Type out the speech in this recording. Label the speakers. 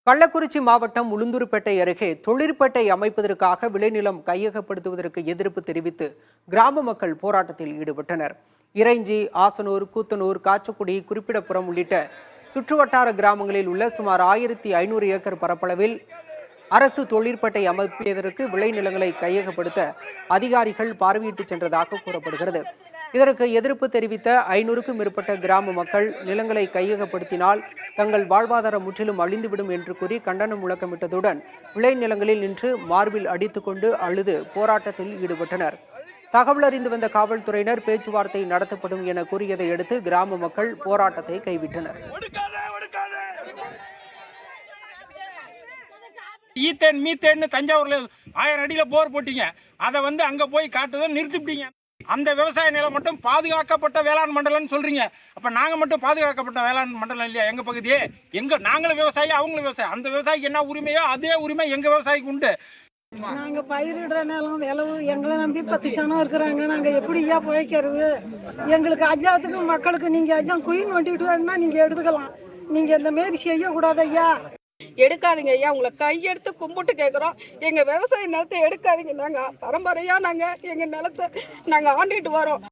Speaker 1: கள்ளக்குறிச்சி மாவட்டம் உளுந்தூர்பேட்டை அருகே தொழிற்பேட்டை அமைப்பதற்காக விளைநிலம் கையகப்படுத்துவதற்கு எதிர்ப்பு தெரிவித்து கிராம மக்கள் போராட்டத்தில் ஈடுபட்டனர். இறைஞ்சி, ஆசனூர், கூத்தனூர், காச்சக்குடி, குறிப்பிடப்புறம் உள்ளிட்ட சுற்றுவட்டார கிராமங்களில் உள்ள சுமார் 1500 ஏக்கர் பரப்பளவில் அரசு தொழிற்பேட்டை அமைப்பதற்கு விளைநிலங்களை கையகப்படுத்த அதிகாரிகள் பார்வையிட்டு சென்றதாக கூறப்படுகிறது. இதற்கு எதிர்ப்பு தெரிவித்த 500க்கும் மேற்பட்ட கிராம மக்கள் நிலங்களை கையகப்படுத்தினால் தங்கள் வாழ்வாதாரம் முற்றிலும் அழிந்துவிடும் என்று கூறி கண்டனம் முழக்கமிட்டதுடன் விளைநிலங்களில் நின்று மார்பில் அடித்துக்கொண்டு அழுது போராட்டத்தில் ஈடுபட்டனர். தகவல் அறிந்து வந்த காவல்துறையினர் பேச்சுவார்த்தை நடத்தப்படும் என கூறியதை அடுத்து கிராம மக்கள் போராட்டத்தை கைவிட்டனர்.
Speaker 2: ஈத்தேன் மீத்தேன்னு தஞ்சாவூர்ல 1000 அடியில போர் போட்டீங்க, அதை அங்க போய் காட்டுறதை நிறுத்திவிட்டீங்க. அந்த விவசாய நிலம் மட்டும் பாதுகாக்கப்பட்ட வேளாண் மண்டலம்னு சொல்றீங்க. அப்ப நாங்க மட்டும் பாதுகாக்கப்பட்ட வேளாண் மண்டலம் இல்லையா? எங்க பகுதியே நாங்களும் விவசாயி, அவங்களும் விவசாயி. அந்த விவசாயிக்கு என்ன உரிமையோ அதே உரிமை எங்க விவசாயிக்கு உண்டு.
Speaker 3: நாங்க பயிரிடுற நிலம் விளவு எங்களை நம்பி 10 சனம் இருக்கிறாங்க. நாங்க எப்படியா போய்க்கிறது? எங்களுக்கு ஐயாத்துக்கு மக்களுக்கு நீங்க ஐயா குயின் வண்டிட்டு வேணும்னா நீங்க எடுத்துக்கலாம். நீங்க இந்த மாரி செய்யக்கூடாது ஐயா.
Speaker 4: எடுக்காதீங்க ஐயா, உங்களை கையெடுத்து கும்பிட்டு கேட்குறோம். எங்கள் விவசாய நிலத்தை எடுக்காதீங்க. நாங்கள் பரம்பரையாக எங்கள் நிலத்தை ஆண்டிட்டு வரோம்.